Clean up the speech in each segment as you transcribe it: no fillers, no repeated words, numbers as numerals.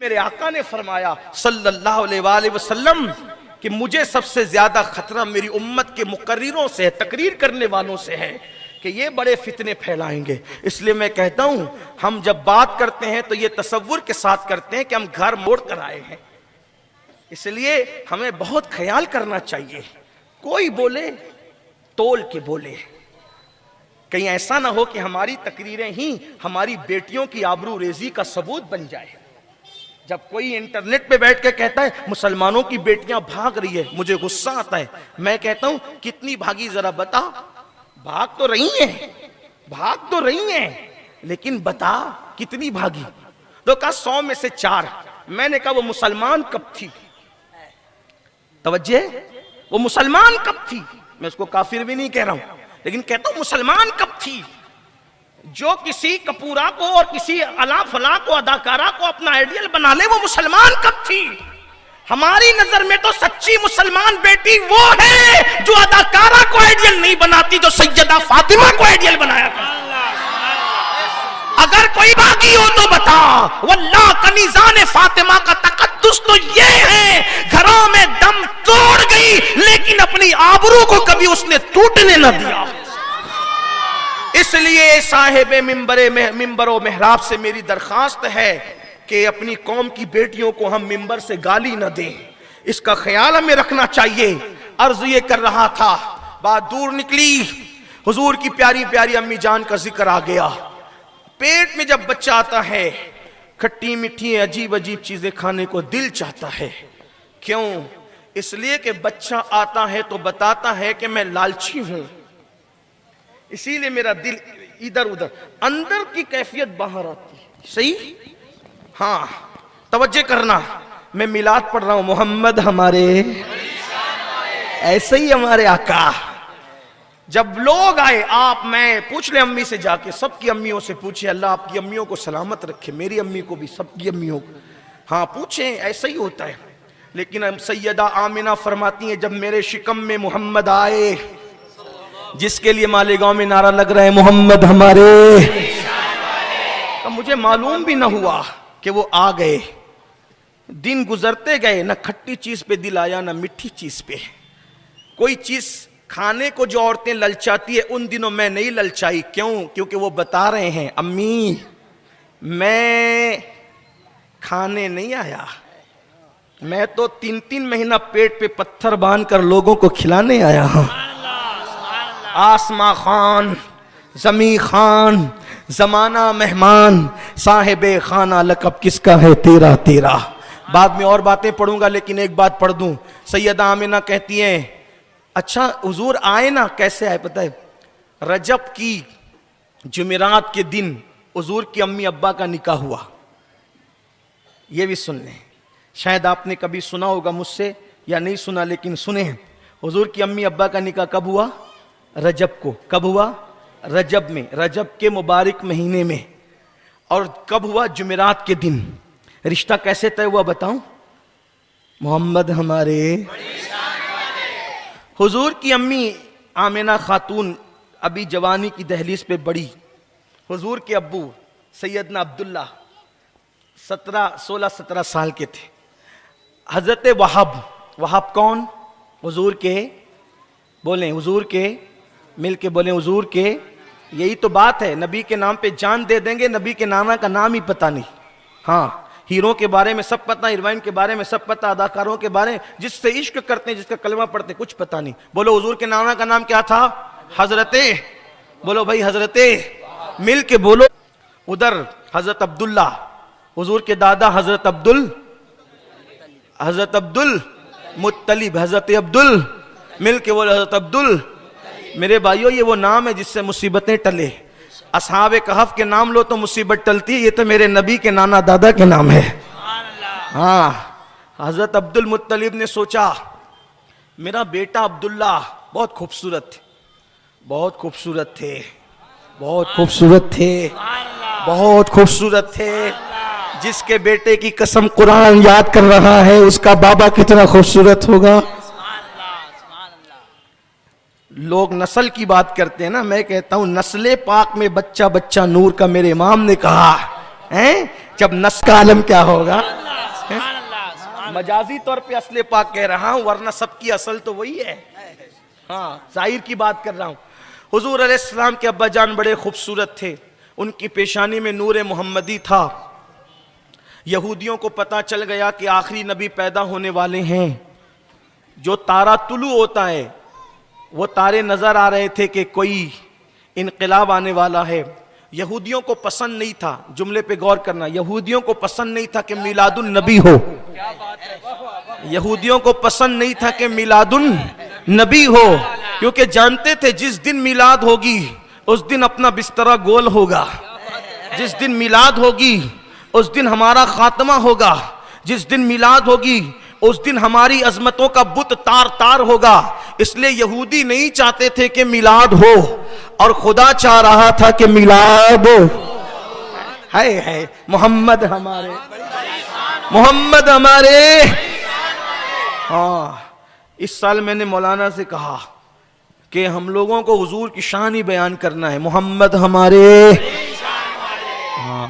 मेरे आका ने फरमाया सल्लल्लाहु अलैहि वसल्लम कि मुझे सबसे ज्यादा खतरा मेरी उम्मत के मुकर्रिरों से है, तकरीर करने वालों से है कि ये बड़े फितने फैलाएंगे। इसलिए मैं कहता हूं हम जब बात करते हैं तो ये तसव्वुर के साथ करते हैं कि हम घर मोड़ कर आए हैं, इसलिए हमें बहुत ख्याल करना चाहिए। कोई बोले तोल के बोले, कहीं ऐसा ना हो कि हमारी तकरीरें ही हमारी बेटियों की आबरू रेजी का सबूत बन जाए। जब कोई इंटरनेट पे बैठ के कहता है मुसलमानों की बेटियां भाग रही है, मुझे गुस्सा आता है। मैं कहता हूं कितनी भागी जरा बता। भाग तो रही हैं, भाग तो रही हैं, लेकिन बता कितनी भागी। तो कहा 100 में से 4। मैंने कहा वो मुसलमान कब थी? तवज्जे, वो मुसलमान कब थी? मैं उसको काफिर भी नहीं कह रहा हूं, लेकिन कहता हूं मुसलमान कब थी? जो किसी कपूरा को और किसी अला फला को अदाकारा को अपना आइडियल बना ले, वो मुसलमान कब थी? हमारी नजर में तो सच्ची मुसलमान बेटी वो है जो अदाकारा को आइडियल नहीं बनाती, जो सैयदा फातिमा को आइडियल बनाया था। अगर कोई बागी हो तो बता। वल्लाह कनीज़ान फातिमा का तकद्दुस तो ये है, घरों में दम तोड़ गई लेकिन अपनी आबरू को कभी उसने टूटने न दिया। इसलिए साहिब मिंबरो मेहराब से मेरी दरखास्त है कि अपनी कौम की बेटियों को हम मिंबर से गाली न दें, इसका ख्याल हमें रखना चाहिए। अर्ज ये कर रहा था, बात दूर निकली, हुजूर की प्यारी प्यारी अम्मी जान का जिक्र आ गया। पेट में जब बच्चा आता है, खट्टी मीठी अजीब अजीब चीजें खाने को दिल चाहता है। क्यों? इसलिए कि बच्चा आता है तो बताता है कि मैं लालची हूं, इसीलिए मेरा दिल इधर उधर, अंदर की कैफियत बाहर आती है। सही? हाँ, तवज्जो करना। मैं मिलाद पढ़ रहा हूं, मोहम्मद हमारे, ऐसे ही हमारे आका। जब लोग आए, आप मैं पूछ ले अम्मी से जाके, सबकी अम्मियों से पूछे, अल्लाह आपकी अम्मियों को सलामत रखे, मेरी अम्मी को भी, सबकी अम्मियों को। हाँ पूछे, ऐसा ही होता है। लेकिन सैयदा आमिना फरमाती हैं जब मेरे शिकम में मोहम्मद आए, जिसके लिए मालेगांव में नारा लग रहा है मोहम्मद हमारे, तो मुझे मालूम भी ना हुआ कि वो आ गए। दिन गुजरते गए, ना खट्टी चीज पे दिल आया ना मीठी चीज पे। कोई चीज खाने को जो औरतें ललचाती है, उन दिनों मैं नहीं ललचाई। क्यों? क्योंकि वो बता रहे हैं अम्मी मैं खाने नहीं आया, मैं तो 3-3 महीना पेट पे पत्थर बांध कर लोगों को खिलाने आया हूं। आसमा खान, जमी खान, जमाना मेहमान, साहिबे खाना लकब किसका है तेरा तेरा। बाद में और बातें पढ़ूंगा, लेकिन एक बात पढ़ दूं। सैयदा आमिना कहती हैं अच्छा हुजूर आए ना, कैसे आए पता है? रजब की जुमेरात के दिन हुजूर की अम्मी अब्बा का निकाह हुआ। ये भी सुन लें, शायद आपने कभी सुना होगा मुझसे या नहीं सुना, लेकिन सुने हैं। हुजूर की अम्मी अब्बा का निकाह कब हुआ? रजब को। कब हुआ? रजब में, रजब के मुबारक महीने में। और कब हुआ? जुमेरात के दिन। रिश्ता कैसे तय हुआ बताऊं? मोहम्मद हमारे, हुजूर की अम्मी आमिना खातून अभी जवानी की दहलीज पे बढ़ी। हुजूर के अब्बू सैयदना अब्दुल्ला 16-17 साल के थे। हजरत वहाब, वहाब कौन? हुजूर के, बोलें हुजूर के, मिल के बोलें हुजूर के। यही तो बात है, नबी के नाम पे जान दे देंगे, नबी के नाना का नाम ही पता नहीं। हाँ, हीरो के बारे में सब पता, हीरोइन के बारे में सब पता, अदाकारों के बारे में, जिससे इश्क करते हैं, जिसका कलमा पढ़ते, कुछ पता नहीं। बोलो हुजूर के नाना का नाम क्या था? हजरते, बोलो भाई हजरते, मिल के बोलो। उधर हजरत अब्दुल्ला, हुजूर के दादा हजरत अब्दुल मुत्तलिब, हजरत अब्दुल, मिल के बोलो हजरत अब्दुल। मेरे भाइयों, ये वो नाम है जिससे मुसीबतें टले। असहाबे कहफ के नाम लो तो मुसीबत टलती है, ये तो मेरे नबी के नाना दादा के नाम है। हाँ, हजरत अब्दुल मुत्तलिब ने सोचा मेरा बेटा अब्दुल्ला बहुत खूबसूरत थे, बहुत खूबसूरत थे, बहुत खूबसूरत थे, बहुत खूबसूरत थे। जिसके बेटे की कसम कुरान याद कर रहा है, उसका बाबा कितना खूबसूरत होगा। लोग नस्ल की बात करते हैं ना, मैं कहता हूं नस्ले पाक में बच्चा बच्चा नूर का मेरे इमाम ने कहा है, जब नस्ल का आलम क्या होगा। मजाजी तौर पे असले पाक कह रहा हूं, वरना सबकी असल तो वही है। हाँ, जाहिर की बात कर रहा हूं। हुजूर अलैहिस्सलाम के अब्बा जान बड़े खूबसूरत थे, उनकी पेशानी में नूर मोहम्मदी था। यहूदियों को पता चल गया कि आखिरी नबी पैदा होने वाले हैं। जो तारा तुलू होता है, वो तारे नजर आ रहे थे कि कोई इनकलाब आने वाला है। यहूदियों को पसंद नहीं था, जुमले पे गौर करना, यहूदियों को पसंद नहीं था कि मिलादुन नबी हो। यहूदियों को पसंद नहीं था कि मिलादुन नबी हो, क्योंकि जानते थे जिस दिन मिलाद होगी उस दिन अपना बिस्तरा गोल होगा, जिस दिन मिलाद होगी उस दिन हमारा खात्मा होगा, जिस दिन मिलाद होगी उस दिन हमारी अजमतों का बुत तार तार होगा। इसलिए यहूदी नहीं चाहते थे कि मिलाद हो, और खुदा चाह रहा था कि मिलाद है मोहम्मद हमारे, मोहम्मद हमारे। हाँ, इस साल मैंने मौलाना से कहा कि हम लोगों को हुजूर की शान ही बयान करना है, मोहम्मद हमारे। हाँ,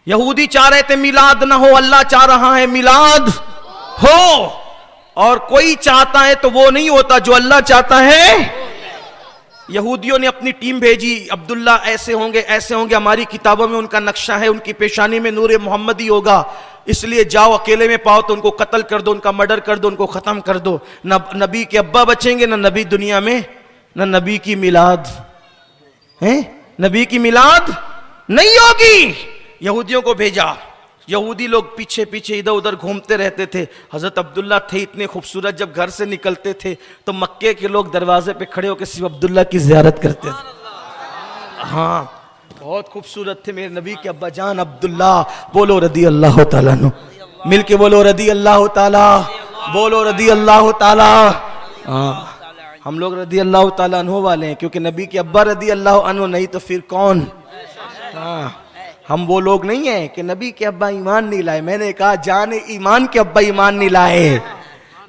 यहूदी चाह रहे थे मिलाद ना हो, अल्लाह चाह रहा है मिलाद हो। और कोई चाहता है तो वो नहीं होता जो अल्लाह चाहता है। यहूदियों ने अपनी टीम भेजी, अब्दुल्ला ऐसे होंगे, हमारी किताबों में उनका नक्शा है, उनकी पेशानी में नूर मोहम्मदी होगा, इसलिए जाओ अकेले में पाओ तो उनको कत्ल कर दो, उनका मर्डर कर दो, उनको खत्म कर दो। न नबी के अब्बा बचेंगे, न नबी दुनिया में, न नबी की मिलाद है, नबी की मिलाद नहीं होगी। यहूदियों को भेजा, यहूदी लोग पीछे पीछे इधर उधर घूमते रहते थे। हजरत अब्दुल्ला थे इतने खूबसूरत, जब घर से निकलते थे तो मक्के के लोग दरवाजे पे खड़े होकर सिर्फ अब्दुल्ला की ज़ियारत करते थे। हाँ, बहुत खूबसूरत थे मेरे नबी के अब्बा जान अब्दुल्ला। बोलो रदी अल्लाह ताला अन्हु, मिल के बोलो रदी अल्लाह ताला, बोलो रदी अल्लाह ताला। हाँ, हम लोग रदी अल्लाह ताला अन्हु वाले हैं, क्योंकि नबी के अब्बा रदी अल्लाह अन्हु नहीं तो फिर कौन। हाँ, हम वो लोग नहीं हैं कि नबी के अब्बा ईमान नहीं लाए। मैंने कहा जाने ईमान के अब्बा ईमान नहीं लाए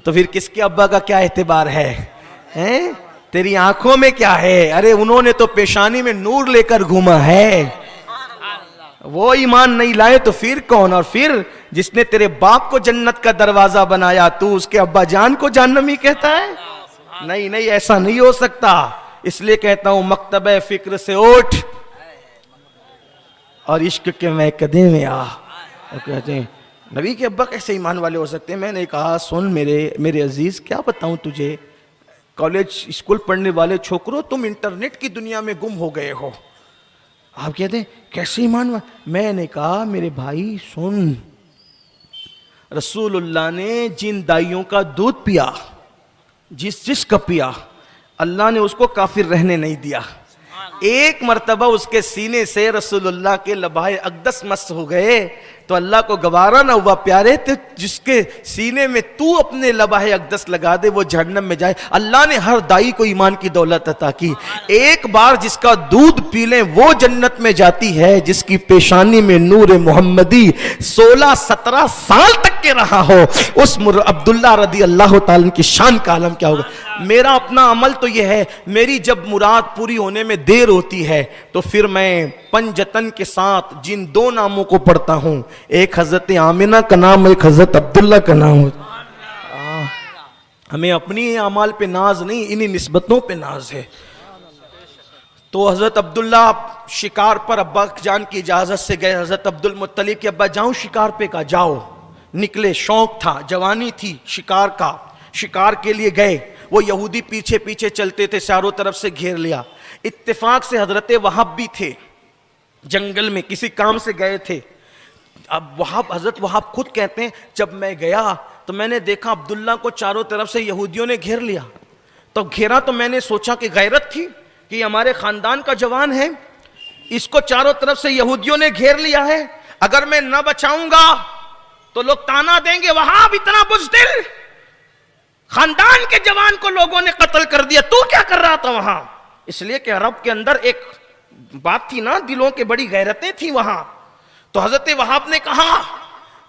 तो फिर किसके अब्बा का क्या एतबार है, हैं? तेरी आंखों में क्या है? अरे उन्होंने तो पेशानी में नूर लेकर घूमा है, वो ईमान नहीं लाए तो फिर कौन। और फिर जिसने तेरे बाप को जन्नत का दरवाजा बनाया, तू उसके अब्बा जान को जहन्नमी कहता है? नहीं नहीं, ऐसा नहीं हो सकता। इसलिए कहता हूं मकतबे फिक्र से उठ और इश्क के महकदे में आ। और कहते हैं नबी के अब्बा कैसे ईमान वाले हो सकते हैं? मैंने कहा सुन मेरे अजीज, क्या बताऊं तुझे, कॉलेज स्कूल पढ़ने वाले छोकरों, तुम इंटरनेट की दुनिया में गुम हो गए हो। आप कहते हैं कैसे ईमान वाले? मैंने कहा मेरे भाई सुन, रसूलुल्लाह ने जिन दाइयों का दूध पिया, जिसका पिया, अल्लाह ने उसको काफिर रहने नहीं दिया। एक मर्तबा उसके सीने से रसूलुल्लाह के लबाए अक़दस मस हो गए तो अल्लाह को गवारा ना हुआ, प्यारे तो जिसके सीने में तू अपने लबाए अक़दस लगा दे वो जहन्नम में जाए। अल्लाह ने हर दाई को ईमान की दौलत अता की। एक बार जिसका दूध पी लें वो जन्नत में जाती है, जिसकी पेशानी में नूर मोहम्मदी 16-17 साल तक के रहा हो। उस अब्दुल्ला रदी अल्लाह ताला की शान का आलम क्या होगा। मेरा अपना अमल तो यह है, मेरी जब मुराद पूरी होने में देर होती है तो फिर मैं पंजतन के साथ जिन दो नामों को पढ़ता हूं, एक हजरत आमिना का नाम, एक हजरत अब्दुल्ला का नाम। हमें अपनी अमाल पे नाज नहीं, इन्हीं निस्बतों पे नाज है। तो हजरत अब्दुल्ला शिकार पर अब्बा जान की इजाजत से गए। हजरत अब्दुल मुत्तलिब के अब्बा जाऊं शिकार पे? का जाओ। निकले, शौक था, जवानी थी शिकार का, शिकार के लिए गए। वो यहूदी पीछे पीछे चलते थे, चारों तरफ से घेर लिया। इत्तेफाक से हजरत वहाब भी थे, जंगल में किसी काम से गए थे। अब हजरत वहाब खुद कहते हैं जब मैं गया तो मैंने देखा अब्दुल्ला को चारों तरफ से यहूदियों ने घेर लिया। तो घेरा तो मैंने सोचा कि गैरत थी कि हमारे खानदान का जवान है, इसको चारों तरफ से यहूदियों ने घेर लिया है, अगर मैं न बचाऊंगा तो लोग ताना देंगे वहाब इतना बुज़दिल, खानदान के जवान को लोगों ने कत्ल कर दिया, तू क्या कर रहा था वहां? इसलिए कि अरब के अंदर एक बात थी ना, दिलों के बड़ी गैरतें थी वहां। तो हजरत वहाब ने कहा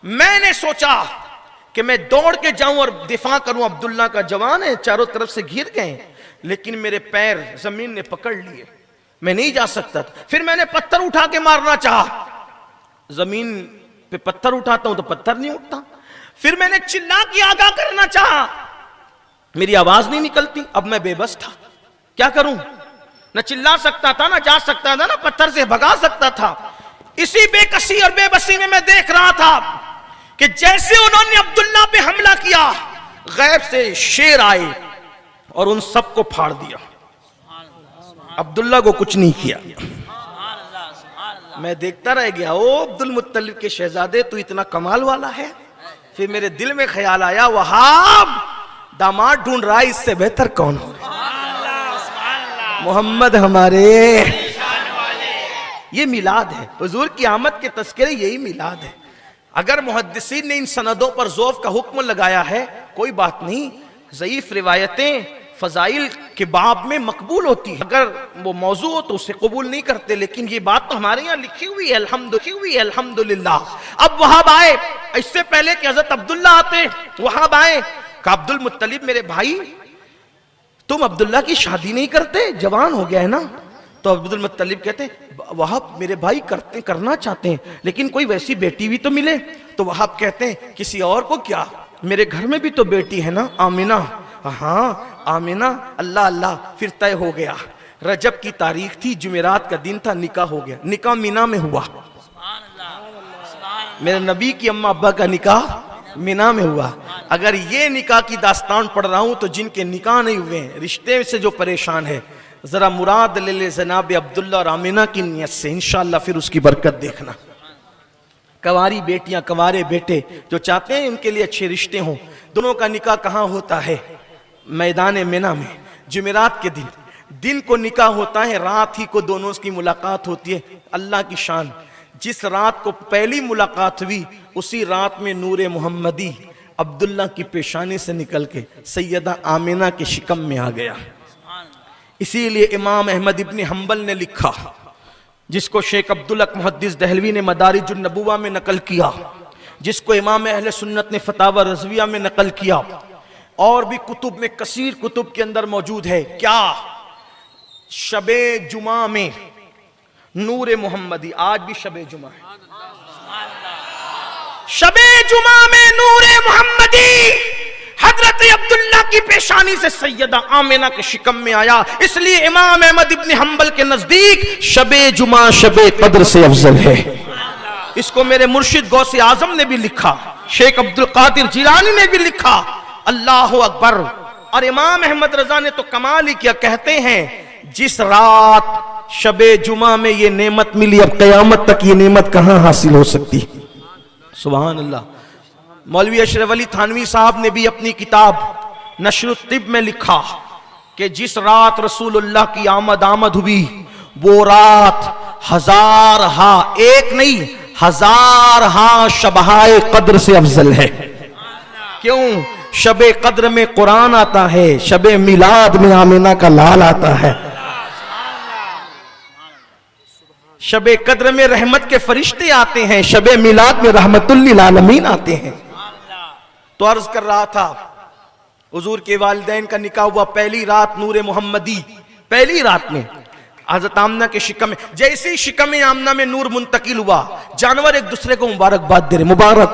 मैंने सोचा कि मैं दौड़ के जाऊं और दिफा करूं, अब्दुल्ला का जवान है, चारों तरफ से घिर गए, लेकिन मेरे पैर जमीन ने पकड़ लिए, मैं नहीं जा सकता था। फिर मैंने पत्थर उठा के मारना चाहा, जमीन पे पत्थर उठाता हूं तो पत्थर नहीं उठता। फिर मैंने चिल्ला के आगाह करना चाहा, मेरी आवाज नहीं निकलती। अब मैं बेबस था, क्या करूं? न चिल्ला सकता था, ना जा सकता था, ना पत्थर से भगा सकता था। इसी बेकसी और बेबसी में मैं देख रहा था कि जैसे उन्होंने अब्दुल्ला पे हमला किया, गैब से शेर आए और उन सबको फाड़ दिया। अब्दुल्ला को कुछ नहीं किया। मैं देखता रह गया, ओ अब्दुल मुत्तलिब के शहजादे, तू इतना कमाल वाला है। फिर मेरे दिल में ख्याल आया, वहाब दामाद ढूंढ रहा है, इससे बेहतर कौन हो? मोहम्मद हमारे। ये मिलाद है, हुजूर की आमद के तस्करे, यही मिलाद है। अगर मुहद्दिसीन ने इन सनदों पर ज़ौफ़ का हुक्म लगाया है, कोई बात नहीं, ज़ईफ़ रिवायतें फजाइल के बाब में मकबूल होती है। अगर वो मौजू हो तो उसे कबूल नहीं करते, लेकिन ये बात तो हमारे यहाँ लिखी हुई है, अल्हम्दुलिल्लाह। अब वहाब आए, इससे पहले कि हज़रत अब्दुल्ला आते, वहाब आए, कहा अब्दुल मुत्तलिब मेरे भाई, तुम अब्दुल्ला की शादी नहीं करते? जवान हो गया है ना। तो अब्दुल मुत्तलिब कहते, वहाब मेरे भाई करना चाहते हैं, लेकिन कोई वैसी बेटी भी तो मिले। तो वहाब कहते हैं, किसी और को क्या, मेरे घर में भी तो बेटी है ना, आमिना। हाँ आमिना, अल्लाह अल्लाह। फिर तय हो गया, रजब की तारीख थी, जुमेरात का दिन था, निकाह हो गया। निकाह मीना में हुआ, मेरे नबी की अम्मा अब्बा का निकाह मीना में हुआ। अगर ये निकाह की दास्तान पढ़ रहा हूं तो जिनके निकाह नहीं हुए हैं, रिश्ते से जो परेशान है, जरा मुराद ले ले जनाब अब्दुल्ला और आमिना की नियत से, इंशाअल्लाह फिर उसकी बरकत देखना। कंवारी बेटियां, कंवारे बेटे जो चाहते हैं उनके लिए अच्छे रिश्ते हों, दोनों का निकाह कहाँ होता है? मैदान मिना में, जुमेरात के दिन को निकाह होता है, रात ही को दोनों की मुलाकात होती है। अल्लाह की शान, जिस रात को पहली मुलाकात हुई, उसी रात में नूरे मोहम्मदी अब्दुल्ला की पेशानी से निकल के सैयदा आमिना के शिकम में आ गया। इसीलिए इमाम अहमद इब्न हम्बल ने लिखा, जिसको शेख अब्दुल हक मुहद्दिस दहलवी ने मदारिजुन नबुवा में नकल किया, जिसको इमाम अहले सुन्नत ने फतावा रज़विया में नकल किया, और भी कुतुब में, कसीर कुतुब के अंदर मौजूद है। क्या? शबे जुमा में नूरे मोहम्मदी, आज भी शबे जुमा है, शबे जुमा में नूरे मोहम्मदी हजरत अब्दुल्ला की पेशानी से सैयदा आमिना के शिकम में आया। इसलिए इमाम अहमद इब्न हम्बल के नजदीक शबे जुमा शबे कद्र से अफजल है। इसको मेरे मुर्शिद गौसे आजम ने भी लिखा, शेख अब्दुल कादिर जिलानी ने भी लिखा। अल्लाह अकबर। और इमाम अहमद रजा ने तो कमाल ही किया, कहते हैं जिस रात शबे जुमा में ये नेमत मिली, अब क़यामत तक ये नेमत कहां हासिल हो सकती? सुभान अल्लाह। मौलवी अशरफ अली थानवी साहब ने भी अपनी किताब नशरुत तिब में लिखा कि जिस रात रसूलुल्लाह की आमद हुई, वो रात हजार हा, एक नहीं हजार हा शबहाए कद्र से अफजल है। क्यों? शबे कद्र में कुरान आता है, शबे मिलाद में आमिना का लाल आता है, शबे कद्र में रहमत के फरिश्ते आते हैं, शबे मिलाद में रहमतुल लिल आलमीन आते हैं। तो अर्ज कर रहा था, हुजूर के वालिदैन का निकाह हुआ पहली रात नूरे मोहम्मदी, पहली रात में हज़रत आमना के शिकम में। जैसे ही शिकम आमना में नूर मुंतकिल हुआ, जानवर एक दूसरे को मुबारकबाद दे रहे, मुबारक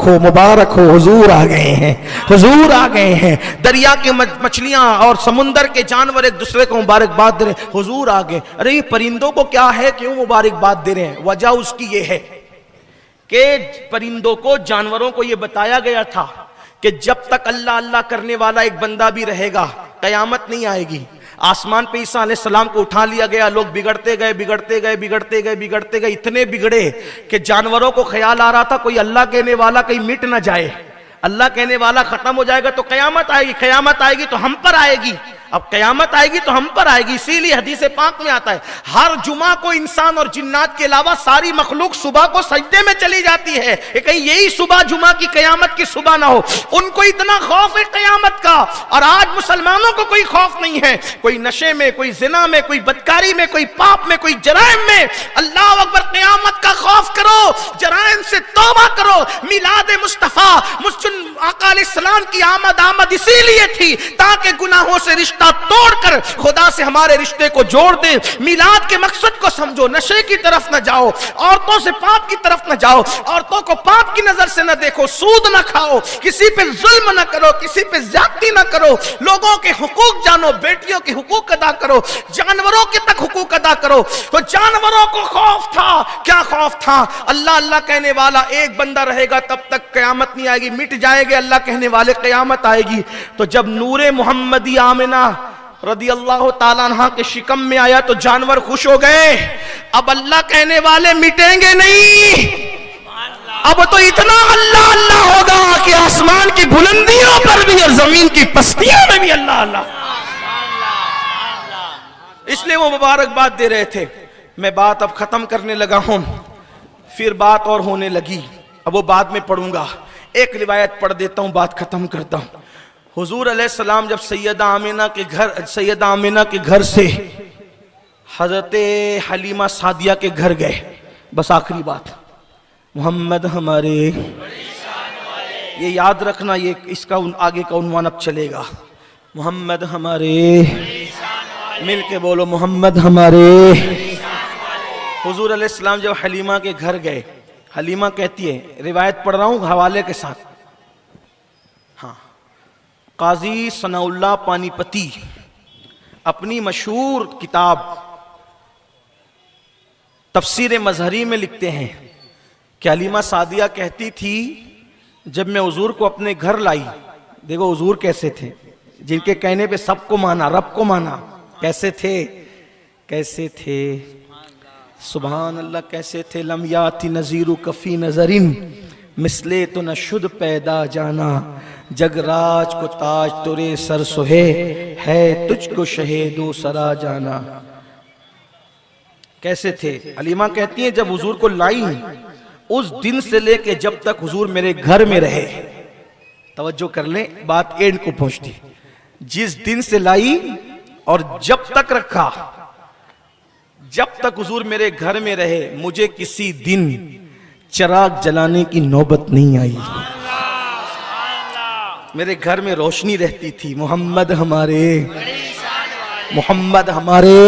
हो हुजूर आ गए हैं, हुजूर आ गए हैं। दरिया के मछलियां और समुंदर के जानवर एक दूसरे को मुबारकबाद दे रहे, हुजूर आ गए। अरे ये परिंदों को क्या है, क्यों मुबारकबाद दे रहे हैं? वजह उसकी ये है कि परिंदों को, जानवरों को ये बताया गया था कि जब तक अल्लाह अल्लाह करने वाला एक बंदा भी रहेगा, कयामत नहीं आएगी। आसमान पे ईसा अलैहिस्सलाम को उठा लिया गया, लोग बिगड़ते गए, इतने बिगड़े कि जानवरों को ख्याल आ रहा था कोई अल्लाह कहने वाला कहीं मिट ना जाए, अल्लाह कहने वाला खत्म हो जाएगा तो कयामत आएगी, कयामत आएगी तो हम पर आएगी, अब कयामत आएगी तो हम पर आएगी। इसीलिए हदीस पाक में आता है, हर जुमा को इंसान और जिन्नात के अलावा सारी मखलूक सुबह को सजदे में चली जाती है, कहीं यही सुबह जुमा की कयामत की सुबह ना हो। उनको इतना खौफ है कयामत का, और आज मुसलमानों को कोई खौफ नहीं है। कोई नशे में, कोई जिना में, कोई बदकारी में, कोई पाप में, कोई जराइम में। अल्लाह अकबर, कयामत का खौफ करो, जराइम से तौबा करो। मिलाद मुस्तफा आका अलैहिस्सलाम की आमद इसीलिए थी ताकि गुनाहों से रिश्ता तोड़कर खुदा से हमारे रिश्ते को जोड़ दे। मिलाद के मकसद को समझो, नशे की तरफ न जाओ, औरतों से पाप की तरफ न जाओ, औरतों को पाप की नजर से न देखो, सूद न खाओ, किसी पे जुल्म न करो, किसी पे ज्यादती न करो, लोगों के हुकूक जानो, बेटियों के हुकूक अदा करो, जानवरों के तक हुकूक अदा करो। तो जानवरों को खौफ था, क्या खौफ था? अल्लाह अल्लाह कहने वाला एक बंदा रहेगा तब तक कयामत नहीं आएगी, मिट जाएंगे अल्लाह कहने वाले, कयामत आएगी। तो जब नूरे मोहम्मदी आमिना रदी अल्लाह ताला अन्हा के शिकम में आया तो जानवर खुश हो गए। अब अल्लाह कहने वाले मिटेंगे नहीं, अब तो इतना अल्लाह अल्लाह होगा कि आसमान की बुलंदियों पर भी और जमीन की पस्तियों में भी अल्लाह अल्लाह। इसलिए वो मुबारकबाद दे रहे थे। मैं बात अब खत्म करने लगा हूं, फिर बात और होने लगी, अब वो बाद में पढ़ूंगा। एक रिवायत पढ़ देता हूं, बात खत्म करता हूं। हुजूर अलैहिस्सलाम जब सैयदा आमिना के घर से हजरत हलीमा सादिया के घर गए, बस आखिरी बात, मोहम्मद हमारे, ये याद रखना, ये इसका आगे का उन्वान अब चलेगा, मोहम्मद हमारे, मिल के बोलो मोहम्मद हमारे। हुजूर अलैहिस्सलाम जब हलीमा के घर गए, हलीमा कहती है, रिवायत पढ़ रहा हूं हवाले के साथ, हाँ, काजी सनाउल्लाह पानीपती अपनी मशहूर किताब तफसीर मजहरी में लिखते हैं कि हलीमा सादिया कहती थी, जब मैं हुजूर को अपने घर लाई, देखो हुजूर कैसे थे, जिनके कहने पे सबको माना, रब को माना, कैसे थे सुभान अल्लाह, कैसे थे? लम याति नज़ीरु कफ़ी नज़रिन मिसले तो न शुद्ध पैदा जाना, जगराज को ताज तुरे सर सोहे है तुझको शहेदो सरा जाना। कैसे थे? हलीमा कहती है, जब हुजूर को लाई उस दिन से लेके जब तक हुजूर मेरे घर में रहे, तवज्जो कर ले, बात एंड को पहुंचती, जिस दिन से लाई और जब तक रखा, जब तक हुजूर मेरे घर में रहे, मुझे किसी दिन चिराग जलाने की नौबत नहीं आई। मेरे घर में रोशनी रहती थी, मोहम्मद हमारे, मोहम्मद हमारे,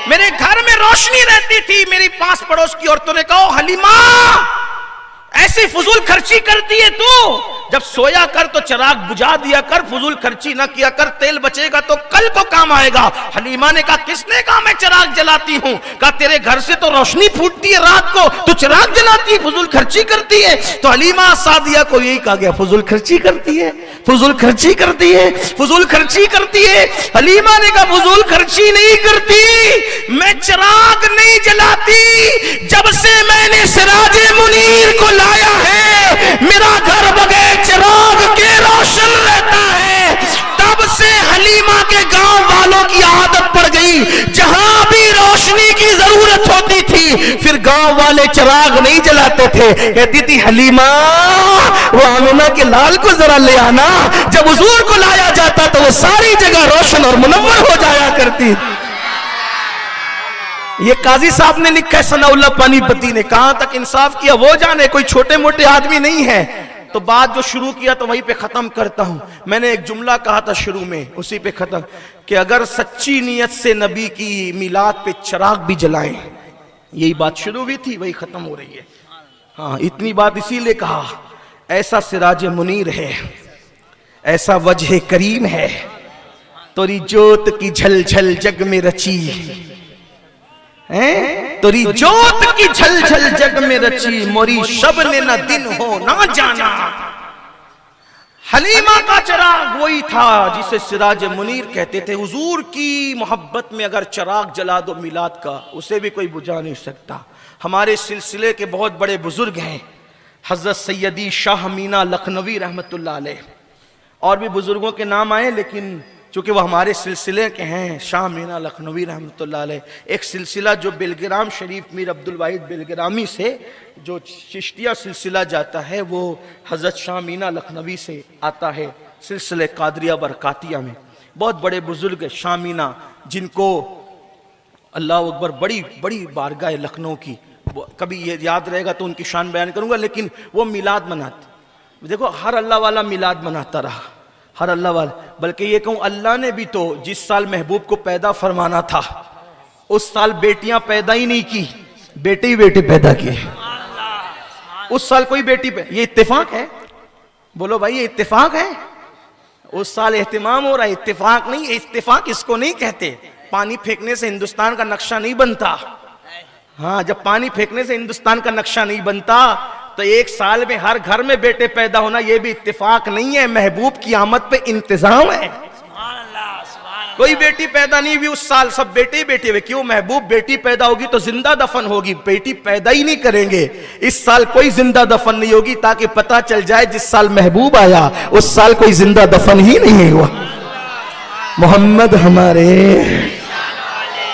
मेरे घर में रोशनी रहती थी। मेरी पास पड़ोस की औरतों ने कहा, हलीमा ऐसी फजूल खर्ची करती है तू, जब सोया कर तो चिराग बुझा दिया कर, फजूल खर्ची ना किया कर, तेल बचेगा तो कल को काम आएगा। हलीमा ने कहा, किसने कहा मैं चिराग जलाती हूँ? कहा, तेरे घर से तो रोशनी फूटती है रात को, तू चिराग जलाती है, फजूल खर्ची करती है। तो हलीमा सादिया को यही कहा गया, फजूल खर्ची करती है, फजूल खर्ची करती है, फजूल खर्ची करती है। हलीमा ने कहा, फजूल खर्ची नहीं करती, मैं चिराग नहीं जलाती, जब से मैंने सिराजे मुनीर को लाया है, मेरा घर बगैर चिराग के रोशन रहता है। तब से हलीमा के गांव वालों की आदत पड़ गई, जहां भी रोशनी की जरूरत होती थी फिर गांव वाले चिराग नहीं जलाते थे। कहती थी, हलीमा वो आमिना के लाल को जरा ले आना, जब हुजूर को लाया जाता तो वो सारी जगह रोशन और मुनव्वर हो जाया करती। ये काजी साहब ने लिखा है, सनाउल्लाह पानीपती ने, कहां तक इंसाफ किया वो जाने, कोई छोटे मोटे आदमी नहीं है। तो बात जो शुरू किया तो वहीं पे खत्म करता हूं। मैंने एक जुमला कहा था शुरू में, उसी पे खत्म, कि अगर सच्ची नीयत से नबी की मिलाद पे चिराग भी जलाएं, यही बात शुरू हुई थी, वही खत्म हो रही है। हाँ, इतनी बात इसीलिए कहा, ऐसा सिराज मुनीर है, ऐसा वजह करीम है, तोरी जोत की झलझल जग में रची है, तोरी जोत की झलझल जग में रची, मोरी शब ने न दिन हो ना जाना। हलीमा का चिराग वही था जिसे सिराज मुनीर कहते थे। हुजूर की मोहब्बत में अगर चिराग जला दो मिलाद का, उसे भी कोई बुझा नहीं सकता। हमारे सिलसिले के बहुत बड़े बुजुर्ग हैं, हजरत सैयदी शाह मीना लखनवी रहमतुल्लाह अलैह, और भी बुजुर्गों के नाम आए, लेकिन चूंकि वो हमारे सिलसिले के हैं, शाह मीना लखनवी रहमतुल्लाह अलैह। एक सिलसिला जो बेलग्राम शरीफ मीर अब्दुल वाहिद बेलग्रामी से जो चिश्तिया सिलसिला जाता है, वो हजरत शाह मीना लखनवी से आता है, सिलसिले कादरिया बरकातिया में। बहुत बड़े बुजुर्ग शाह मीना, जिनको अल्लाह अकबर, बड़ी बड़ी बारगाह लखनऊ की, कभी ये याद रहेगा तो उनकी शान बयान करूंगा। लेकिन वो मिलाद मनाते, देखो हर अल्लाह वाला मिलाद मनाता रहा, हर अल्लाह वाला, बल्कि ये कहूं अल्लाह ने भी तो जिस साल महबूब को पैदा फरमाना था उस साल बेटियां पैदा ही नहीं की, बेटे ही बेटे पैदा किए। उस साल कोई बेटी ये इत्तेफाक है? बोलो भाई ये इत्तेफाक है? उस साल एहतिमाम हो रहा है, इत्तेफाक नहीं है। इत्तेफाक इसको नहीं कहते, पानी फेंकने से हिंदुस्तान का नक्शा नहीं बनता। हाँ, जब पानी फेंकने से हिंदुस्तान का नक्शा नहीं बनता तो एक साल में हर घर में बेटे पैदा होना ये भी इत्तेफाक नहीं है, महबूब की आमद पे इंतजाम है। कोई बेटी पैदा नहीं हुई उस साल, सब बेटे ही बेटे हुए। क्यों? महबूब बेटी पैदा होगी तो जिंदा दफन होगी, बेटी पैदा ही नहीं करेंगे। इस साल कोई जिंदा दफन नहीं होगी ताकि पता चल जाए जिस साल महबूब आया उस साल कोई जिंदा दफन ही नहीं हुआ। मोहम्मद हमारे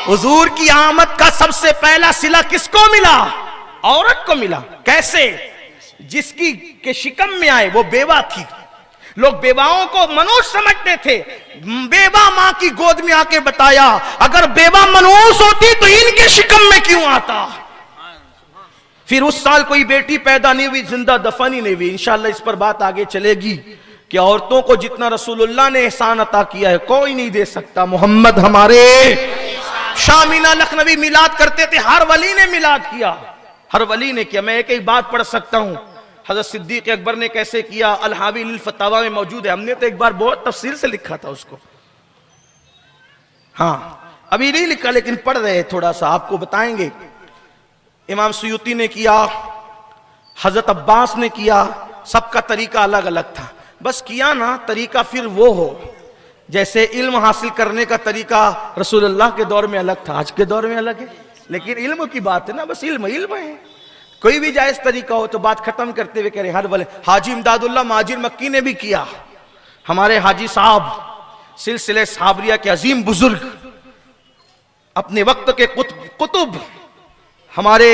हुजूर की आमद का सबसे पहला सिला किसको मिला? औरत को मिला। कैसे? जिसकी के शिकम में आए वो बेवा थी। लोग बेवाओं को मनूस समझते थे। बेवा मां की गोद में आके बताया अगर बेवा मनूस होती तो इनके शिकम में क्यों आता। फिर उस साल कोई बेटी पैदा नहीं हुई, जिंदा दफन ही नहीं हुई। इंशाअल्लाह इस पर बात आगे चलेगी कि औरतों को जितना रसूलुल्लाह ने एहसान अता किया है कोई नहीं दे सकता। मोहम्मद हमारे शामीना लखनवी मिलाद करते थे, हर वली ने मिलाद किया, हर वली ने किया। मैं एक एक बात पढ़ सकता हूं। हजरत सिद्दीक अकबर ने कैसे किया, अल-हावी लिल फतावा में मौजूद है। हमने तो एक बार बहुत तफसील से लिखा था उसको। हाँ, अभी नहीं लिखा लेकिन पढ़ रहे, थोड़ा सा आपको बताएंगे। इमाम सुयूती ने किया, हजरत अब्बास ने किया, सबका तरीका अलग अलग था। बस किया ना तरीका फिर वो हो जैसे इल्म हासिल करने का तरीका रसूलुल्लाह के दौर में अलग था, आज के दौर में अलग है। लेकिन इल्म की बात है ना, बस इल्म इल्म है। कोई भी जायज तरीका हो तो बात खत्म करते हुए कह रहे हर वाले। हाजी इमदादुल्लाह माजिर मक्की ने भी किया। हमारे हाजी साहब सिलसिले साबरिया के अजीम बुजुर्ग, अपने वक्त के कुतुब, हमारे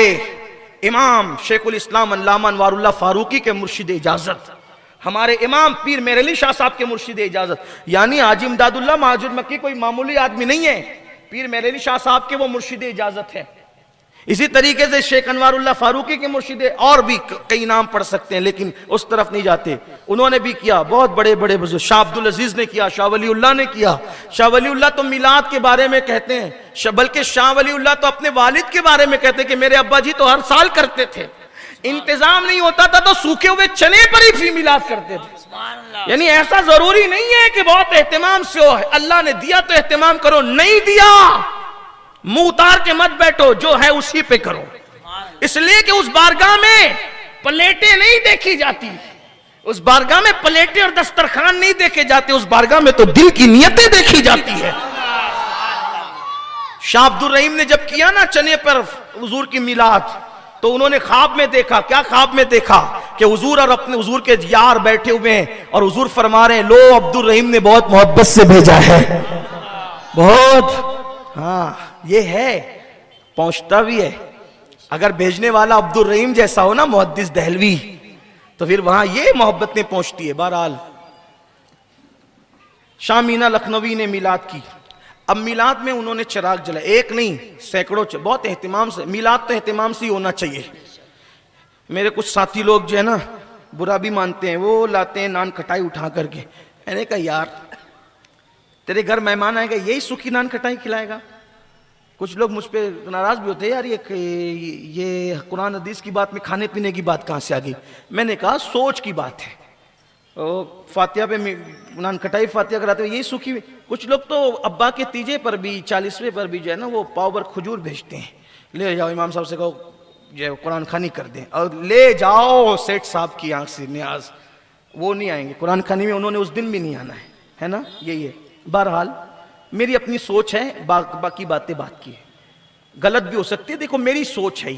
इमाम शेखुल इस्लाम अल्लामा अनवारुल्लाह फारूकी के मुर्शिद इजाजत, हमारे इमाम पीर मेरे अली शाह साहब के मुर्शिद इजाजत। यानी हाजी इमदादुल्लाह माजिर मक्की कोई मामूली आदमी नहीं है, पीर मेरे अली शाह साहब के वो मुर्शिद इजाजत है। इसी तरीके से शेख अनवारुल्लाह फारूकी के मुर्शिद, और भी कई नाम पढ़ सकते हैं लेकिन उस तरफ नहीं जाते। उन्होंने भी किया, बहुत बड़े बड़े बुजुर्ग, शाह अब्दुल अजीज ने किया, शाह वलीउल्लाह ने किया। शाह वलीउल्लाह तो मिलाद के बारे में कहते हैं, बल्कि शाह वलीउल्लाह तो अपने वालिद के बारे में कहते हैं कि मेरे अब्बा जी तो हर साल करते थे, इंतजाम नहीं होता था तो सूखे हुए चने पर ही फी मिलाद करते थे। यानी ऐसा जरूरी नहीं है कि बहुत एहतिमाम से हो, अल्लाह ने दिया तो एहतिमाम करो, नहीं दिया मुंह उतार के मत बैठो, जो है उसी पे करो। इसलिए कि उस बारगाह में प्लेटें नहीं देखी जाती, उस बारगाह में प्लेटें और दस्तरखान नहीं देखे जाते, उस बारगाह में तो दिल की नियतें देखी जाती है। शाह अब्दुल रहीम ने जब किया ना चने पर हुजूर की मिलाद, तो उन्होंने ख्वाब में देखा। क्या ख्वाब में देखा? कि हुजूर और अपने हुजूर के यार बैठे हुए हैं और हुजूर फरमा रहे हैं लो अब्दुल रहीम ने बहुत मोहब्बत से भेजा है, बहुत। हाँ ये है, पहुंचता भी है। अगर भेजने वाला अब्दुल रहीम जैसा हो ना मुहद्दिस दहलवी, तो फिर वहां ये मोहब्बतें पहुंचती है। बहरहाल शामीना लखनवी ने मिलाद की। अब मिलाद में उन्होंने चिराग जलाए, एक नहीं सैकड़ों, बहुत एहतिमाम से। मिलाद तो एहतिमाम से ही होना चाहिए। मेरे कुछ साथी लोग जो है ना बुरा भी मानते हैं, वो लाते हैं नान खटाई उठा करके। मैंने कहा यार तेरे घर मेहमान आएगा यही सूखी नान खटाई खिलाएगा? कुछ लोग मुझ पे नाराज भी होते हैं, यार ये कुरान हदीस की बात में खाने पीने की बात कहाँ से आ गई? मैंने कहा सोच की बात है। फातिहा पे नान खटाई फातिहा कराते हुए यही सूखी। कुछ लोग तो अब्बा के तीजे पर भी 40वें पर भी जो है ना वो पाव भर खजूर भेजते हैं, ले जाओ इमाम साहब से कहो जो कुरान खानी कर दें, और ले जाओ सेठ साहब की आंख से न्याज। वो नहीं आएंगे कुरान खानी में, उन्होंने उस दिन भी नहीं आना है ना, यही है। बहरहाल मेरी अपनी सोच है, बाकी बातें बात की है, गलत भी हो सकती है। देखो मेरी सोच है,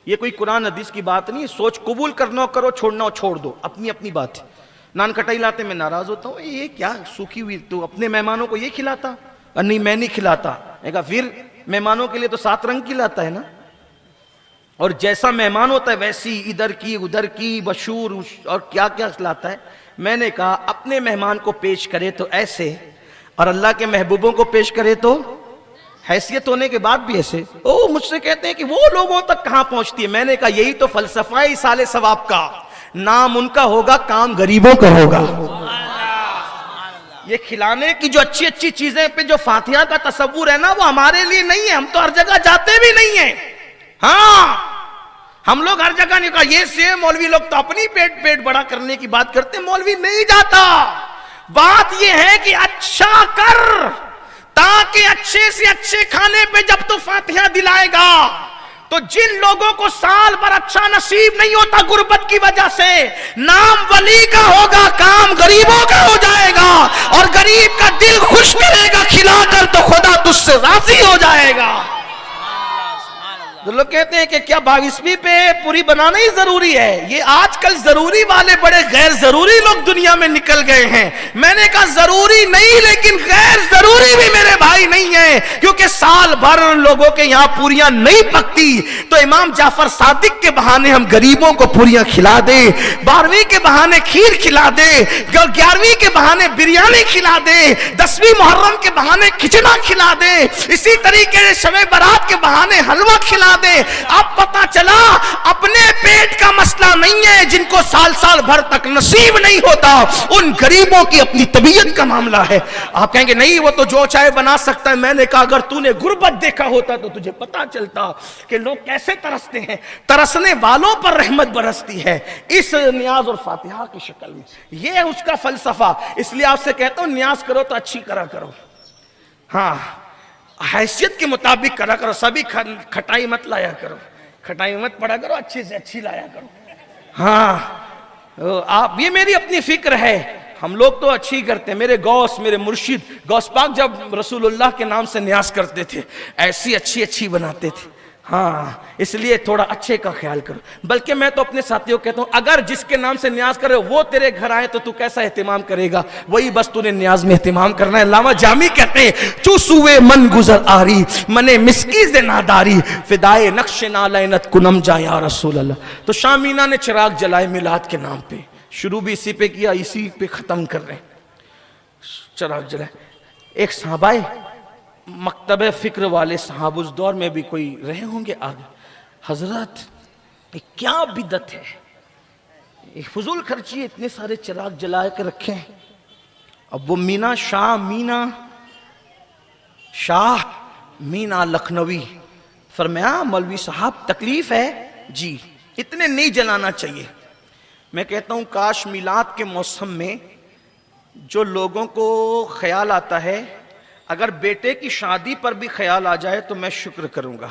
ये कोई कुरान हदीस की बात नहीं है। सोच कबूल करना करो, छोड़ना छोड़ दो, अपनी अपनी बात है। नान खटाई लाते मैं नाराज होता हूँ, ये क्या सूखी हुई, तो अपने मेहमानों को ये खिलाता? नहीं मैं नहीं खिलाता। कहा फिर मेहमानों के लिए तो 7 रंग खिलाता है ना, और जैसा मेहमान होता है वैसी इधर की उधर की बशूर और क्या क्या खिलाता है। मैंने कहा अपने मेहमान को पेश करे तो ऐसे, और अल्लाह के महबूबों को पेश करे तो हैसियत होने के बाद भी ऐसे। मुझसे कहते हैं कि वो लोगों तक कहां पहुंचती है। मैंने कहा यही तो फलसफा है इसाले सवाब का। नाम उनका होगा, काम गरीबों का होगा। ये खिलाने की जो अच्छी अच्छी चीजें पे जो फातिहा का तसव्वुर है ना, वो हमारे लिए नहीं है। हम तो हर जगह जाते भी नहीं है। हाँ, हम लोग हर जगह नहीं कहा, ये से मौलवी लोग तो अपनी पेट बड़ा करने की बात करते हैं। मौलवी नहीं जाता। बात ये है कि अच्छा कर, ताकि अच्छे से अच्छे खाने पे जब तू फातिहा दिलाएगा तो जिन लोगों को साल भर अच्छा नसीब नहीं होता गुर्बत की वजह से, नाम वली का होगा, काम गरीबों का हो जाएगा, और गरीब का दिल खुश करेगा खिलाकर तो खुदा तुझसे राजी हो जाएगा। तो लोग कहते हैं कि क्या 22वीं पे पूरी बनाना ही जरूरी है। ये आजकल जरूरी वाले बड़े गैर जरूरी लोग दुनिया में निकल गए हैं। मैंने कहा जरूरी नहीं, लेकिन गैर जरूरी भी मेरे भाई नहीं है, क्योंकि साल भर लोगों के यहाँ पूरियां नहीं पकती, तो इमाम जाफर सादिक के बहाने हम गरीबों को पूरियां खिला दे, 12वीं के बहाने खीर खिला दे, 11वीं के बहाने बिरयानी खिला दे, 10वीं मुहर्रम के बहाने खिचड़ा खिला दे, इसी तरीके से शब बारात के बहाने हलवा खिला दे। अब पता चला अपने पेट का मसला नहीं है, जिनको साल साल भर तक नसीब नहीं होता, उन गरीबों की अपनी तबीयत का मामला है। आप कहेंगे नहीं, वो तो जो चाहे बना सकता है। मैंने कहा अगर तूने गुर्बत देखा होता तो तुझे पता चलता कि लोग कैसे तरसते हैं। तरसने वालों पर रहमत बरसती है इस नियाज और फातिहा की शक्ल में। यह है उसका फलसफा। इसलिए आपसे कहता हूं, न्याज करो तो अच्छी करा करो। हाँ, हैसियत के मुताबिक करा करो। सभी खटाई मत लाया करो, खटाई मत पड़ा करो, अच्छे से अच्छी लाया करो। हाँ, आप, ये मेरी अपनी फिक्र है। हम लोग तो अच्छी करते हैं। मेरे गौस, मेरे मुर्शिद गौस पाक जब रसूलुल्लाह के नाम से न्याज करते थे, ऐसी अच्छी अच्छी बनाते थे। हाँ, इसलिए थोड़ा अच्छे का ख्याल करो। बल्कि मैं तो अपने साथियों को कहता हूं, अगर जिसके नाम से न्याज करे वो तेरे घर आए तो तू कैसा एहतिमाम करेगा, वही बस तूने न्याज में एहतिमाम करना है। लामा जामी कहते हैं, चूसुए मन गुजर आरी मने मिस्की से नादारी फिदाए नक्श नालैनत कुनम जा या रसूल अल्लाह। तो शामीना ने चिराग जलाए मिलाद के नाम पे, शुरू भी इसी पे किया, इसी पे खत्म कर रहे हैं। चिराग जलाए। एक साहबाए मकतब फिक्र वाले साहब उस दौर में भी कोई रहे होंगे आगे, हजरत ये क्या बिदत है, फजूल खर्ची, इतने सारे चिराग जला के रखे हैं। अब वो शाह मीना लखनवी फरमाया, मौलवी साहब तकलीफ है जी, इतने नहीं जलाना चाहिए। मैं कहता हूं काश मिलाद के मौसम में जो लोगों को ख्याल आता है, अगर बेटे की शादी पर भी ख्याल आ जाए तो मैं शुक्र करूंगा।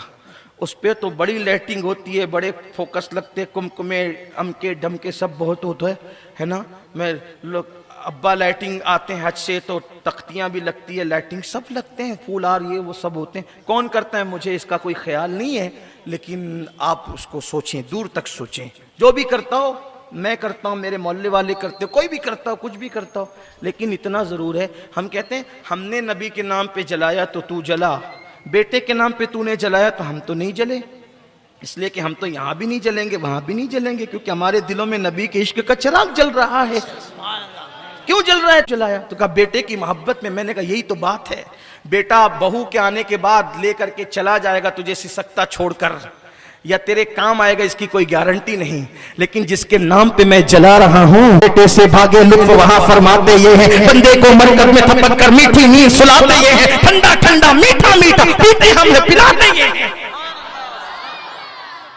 उस पर तो बड़ी लाइटिंग होती है, बड़े फोकस लगते, कुमकुमे अमके ढमके सब बहुत होता है ना। मैं लोग अब्बा लाइटिंग आते हैं हज से तो तख्तियां भी लगती है, लाइटिंग सब लगते हैं, फूलार ये वो सब होते हैं। कौन करता है मुझे इसका कोई ख्याल नहीं है, लेकिन आप उसको सोचें, दूर तक सोचें। जो भी करता हो, मैं करता हूँ, मेरे मोहल्ले वाले करते हो, कोई भी करता हो, कुछ भी करता हो, लेकिन इतना ज़रूर है, हम कहते हैं हमने नबी के नाम पे जलाया तो तू जला, बेटे के नाम पे तूने जलाया तो हम तो नहीं जले। इसलिए कि हम तो यहाँ भी नहीं जलेंगे, वहाँ भी नहीं जलेंगे, क्योंकि हमारे दिलों में नबी के इश्क का चिराग जल रहा है। क्यों जल रहा है? जलाया तो कहा बेटे की मोहब्बत में। मैंने कहा यही तो बात है। बेटा बहू के आने के बाद लेकर के चला जाएगा तुझे सिसकता छोड़कर, या तेरे काम आएगा इसकी कोई गारंटी नहीं, लेकिन जिसके नाम पे मैं जला रहा हूँ, बेटे से भागे लुत्फ वहां फरमाते ये हैं, बंदे को मरकत में थपक कर मीठी नींद सुलाते ये हैं, ठंडा ठंडा मीठा मीठा पीते हम पिलाते ये हैं।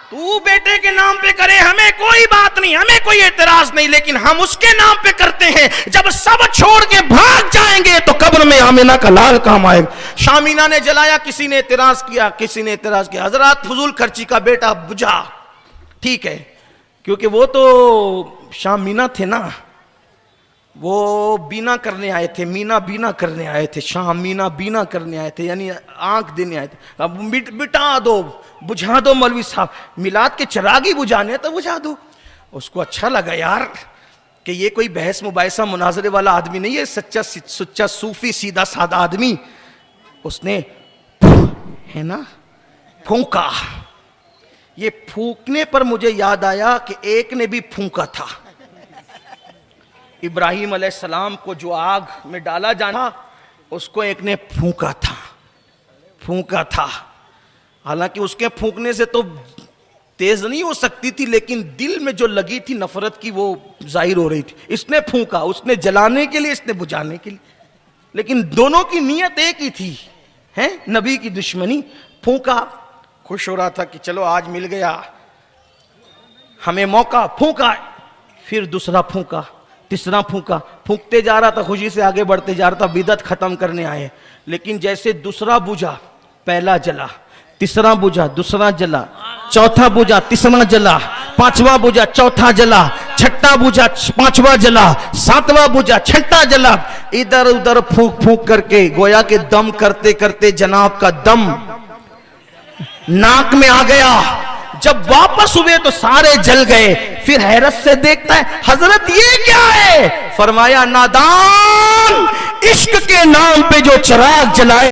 तू बेटे के नाम पे करे, हमें कोई बात नहीं, हमें कोई एतराज नहीं, लेकिन हम उसके नाम पे करते हैं। जब सब छोड़ के भाग जाएंगे तो कब्र में आमिना का लाल काम आएगा। शामीना ने जलाया, किसी ने एतराज किया, किसी ने एतराज किया। हजरत फजूल खर्ची का बेटा बुझा, ठीक है, क्योंकि वो तो शामीना थे ना, वो बीना करने आए थे, मीना बीना करने आए थे, शाह मीना बीना करने आए थे, यानी आंख देने आए थे। अब बिटा दो, बुझा दो मौलवी साहब, मिलाद के चिराग ही बुझाने तो बुझा दो। उसको अच्छा लगा यार कि ये कोई बहस मुबाहिसा मुनाजरे वाला आदमी नहीं है, सच्चा सुच्चा सूफी सीधा साधा आदमी। उसने है ना फूंका। ये फूंकने पर मुझे याद आया कि एक ने भी फूंका था, इब्राहिम अलैहिस्सलाम को जो आग में डाला जाना, उसको एक ने फूंका था। हालांकि उसके फूंकने से तो तेज नहीं हो सकती थी, लेकिन दिल में जो लगी थी नफरत की वो जाहिर हो रही थी। इसने फूंका, उसने जलाने के लिए, इसने बुझाने के लिए, लेकिन दोनों की नीयत एक ही थी, हैं नबी की दुश्मनी। फूंका, खुश हो रहा था कि चलो आज मिल गया हमें मौका। फूंका, फिर दूसरा फूंका, तीसरा फूंका, फूंकते जा रहा था, खुशी से आगे बढ़ते जा रहा था, बिदअत खत्म करने आए। लेकिन जैसे दूसरा बुझा पहला जला, तीसरा बुझा दूसरा जला, चौथा बुझा तीसरा जला, पांचवा बुझा चौथा जला, छठा बुझा पांचवा जला, सातवां बुझा छठा जला। इधर उधर फूंक फूंक करके गोया के दम करते करते जनाब का दम नाक में आ गया। जब वापस हुए तो सारे जल गए। फिर हैरत से देखता है, हजरत ये क्या है? फरमाया, नादान, इश्क के नाम पे जो चिराग जलाए